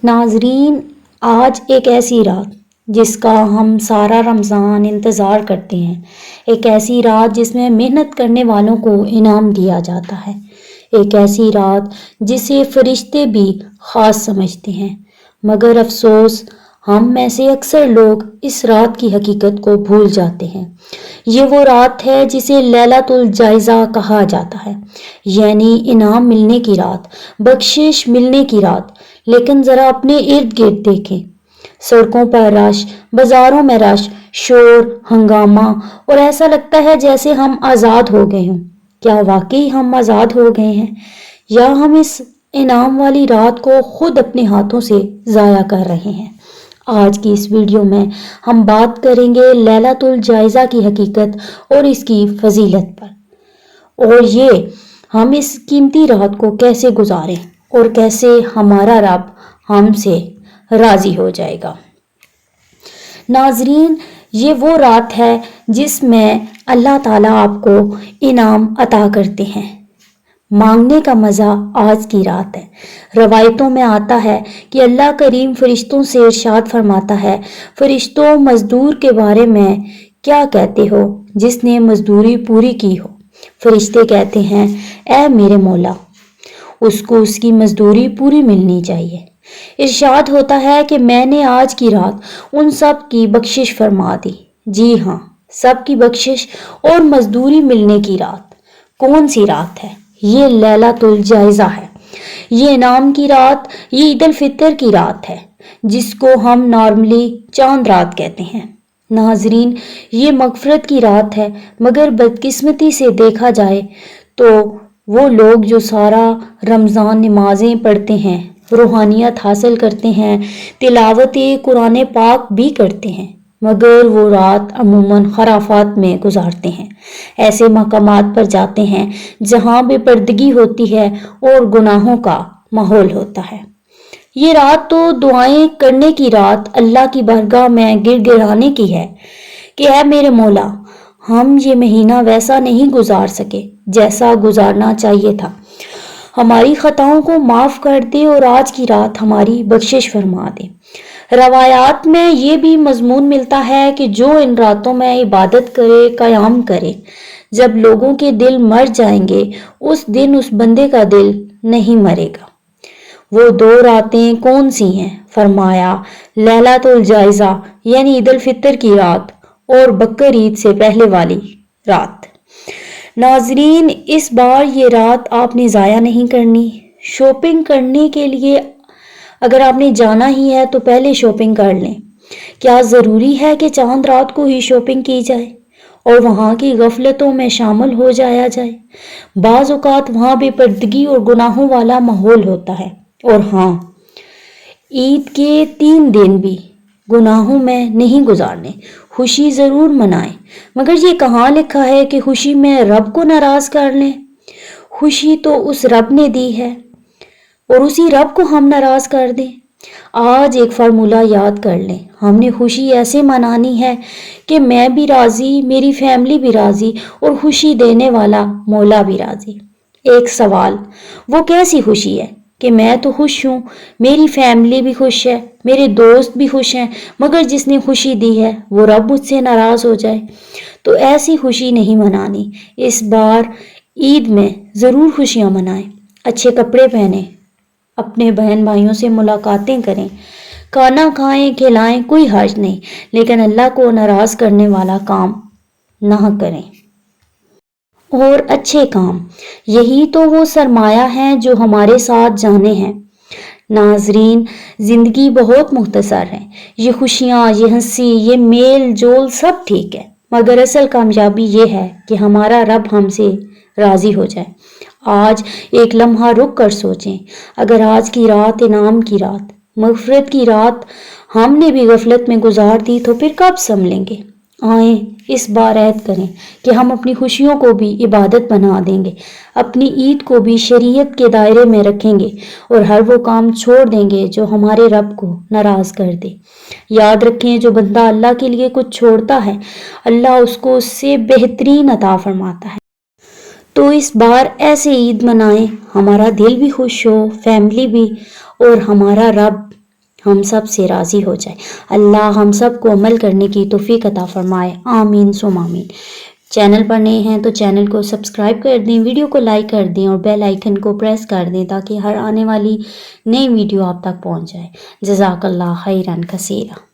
ناظرین، آج ایک ایسی رات جس کا ہم سارا رمضان انتظار کرتے ہیں، ایک ایسی رات جس میں محنت کرنے والوں کو انعام دیا جاتا ہے، ایک ایسی رات جسے فرشتے بھی خاص سمجھتے ہیں، مگر افسوس ہم میں سے اکثر لوگ اس رات کی حقیقت کو بھول جاتے ہیں۔ یہ وہ رات ہے جسے لیلۃ الجائزہ کہا جاتا ہے، یعنی انعام ملنے کی رات، بخشش ملنے کی رات۔ لیکن ذرا اپنے ارد گرد دیکھیں، سڑکوں پر رش، بازاروں میں رش، شور، ہنگامہ، اور ایسا لگتا ہے جیسے ہم آزاد ہو گئے ہوں۔ کیا واقعی ہم آزاد ہو گئے ہیں، یا ہم اس انعام والی رات کو خود اپنے ہاتھوں سے ضائع کر رہے ہیں؟ آج کی اس ویڈیو میں ہم بات کریں گے لیلۃ الجائزہ کی حقیقت اور اس کی فضیلت پر، اور یہ ہم اس قیمتی رات کو کیسے گزاریں اور کیسے ہمارا رب ہم سے راضی ہو جائے گا۔ ناظرین، یہ وہ رات ہے جس میں اللہ تعالیٰ آپ کو انعام عطا کرتے ہیں۔ مانگنے کا مزہ آج کی رات ہے۔ روایتوں میں آتا ہے کہ اللہ کریم فرشتوں سے ارشاد فرماتا ہے، فرشتوں مزدور کے بارے میں کیا کہتے ہو جس نے مزدوری پوری کی ہو؟ فرشتے کہتے ہیں، اے میرے مولا، اس کو اس کی مزدوری پوری ملنی چاہیے۔ ارشاد ہوتا ہے کہ میں نے آج کی رات ان سب کی بخشش فرما دی۔ جی ہاں، سب کی بخشش اور مزدوری ملنے کی رات۔ کون سی رات ہے؟ یہ لیلۃ الجائزہ ہے۔ یہ انعام کی رات، یہ عید الفطر کی رات ہے، جس کو ہم نارملی چاند رات کہتے ہیں۔ ناظرین، یہ مغفرت کی رات ہے، مگر بدقسمتی سے دیکھا جائے تو وہ لوگ جو سارا رمضان نمازیں پڑھتے ہیں، روحانیت حاصل کرتے ہیں، تلاوت قرآن پاک بھی کرتے ہیں، مگر وہ رات عموماً خرافات میں گزارتے ہیں، ایسے مقامات پر جاتے ہیں جہاں بے پردگی ہوتی ہے اور گناہوں کا ماحول ہوتا ہے۔ یہ رات تو دعائیں کرنے کی رات، اللہ کی بارگاہ میں گر گرانے کی ہے کہ اے میرے مولا، ہم یہ مہینہ ویسا نہیں گزار سکے جیسا گزارنا چاہیے تھا، ہماری خطاؤں کو معاف کر دے اور آج کی رات ہماری بخشش فرما دے۔ روایات میں یہ بھی مضمون ملتا ہے کہ جو ان راتوں میں عبادت کرے، قیام کرے، جب لوگوں کے دل مر جائیں گے اس دن اس بندے کا دل نہیں مرے گا۔ وہ دو راتیں کون سی ہیں؟ فرمایا، لیلۃ الجائزہ یعنی عید الفطر کی رات اور بقر عید سے پہلے والی رات۔ ناظرین، اس بار یہ رات آپ نے ضائع نہیں کرنی۔ شاپنگ کرنے کے لیے اگر آپ نے جانا ہی ہے تو پہلے شاپنگ کر لیں۔ کیا ضروری ہے کہ چاند رات کو ہی شاپنگ کی جائے اور وہاں کی غفلتوں میں شامل ہو جایا جائے؟ بعض اوقات وہاں بے پردگی اور گناہوں والا ماحول ہوتا ہے، اور ہاں، عید کے 3 دن بھی گناہوں میں نہیں گزارنے، خوشی ضرور منائیں، مگر یہ کہاں لکھا ہے کہ خوشی میں رب کو ناراض کر لیں؟ خوشی تو اس رب نے دی ہے اور اسی رب کو ہم ناراض کر دیں۔ آج ایک فارمولہ یاد کر لیں، ہم نے خوشی ایسے منانی ہے کہ میں بھی راضی، میری فیملی بھی راضی اور خوشی دینے والا مولا بھی راضی۔ ایک سوال، وہ کیسی خوشی ہے کہ میں تو خوش ہوں، میری فیملی بھی خوش ہے، میرے دوست بھی خوش ہیں، مگر جس نے خوشی دی ہے وہ رب مجھ سے ناراض ہو جائے؟ تو ایسی خوشی نہیں منانی۔ اس بار عید میں ضرور خوشیاں منائیں، اچھے کپڑے پہنیں، اپنے بہن بھائیوں سے ملاقاتیں کریں، کھانا کھائیں، کھلائیں، کوئی حرج نہیں، لیکن اللہ کو ناراض کرنے والا کام نہ کریں۔ اور اچھے کام، یہی تو وہ سرمایہ ہیں جو ہمارے ساتھ جانے ہیں۔ ناظرین، زندگی بہت مختصر ہے، یہ خوشیاں، یہ ہنسی، یہ میل جول سب ٹھیک ہے، مگر اصل کامیابی یہ ہے کہ ہمارا رب ہم سے راضی ہو جائے۔ آج ایک لمحہ رک کر سوچیں، اگر آج کی رات انعام کی رات، مغفرت کی رات ہم نے بھی غفلت میں گزار دی تو پھر کب سنبھلیں گے؟ آئیں اس بار عہد کریں کہ ہم اپنی خوشیوں کو بھی عبادت بنا دیں گے، اپنی عید کو بھی شریعت کے دائرے میں رکھیں گے اور ہر وہ کام چھوڑ دیں گے جو ہمارے رب کو ناراض کر دے۔ یاد رکھیں، جو بندہ اللہ کے لیے کچھ چھوڑتا ہے، اللہ اس کو اس سے بہترین عطا فرماتا ہے۔ تو اس بار ایسے عید منائیں، ہمارا دل بھی خوش ہو، فیملی بھی، اور ہمارا رب ہم سب سے راضی ہو جائے۔ اللہ ہم سب کو عمل کرنے کی توفیق عطا فرمائے، آمین ثم آمین۔ چینل پر نئے ہیں تو چینل کو سبسکرائب کر دیں، ویڈیو کو لائک کر دیں اور بیل آئیکن کو پریس کر دیں تاکہ ہر آنے والی نئی ویڈیو آپ تک پہنچ جائے۔ جزاک اللہ خیرا کثیرا۔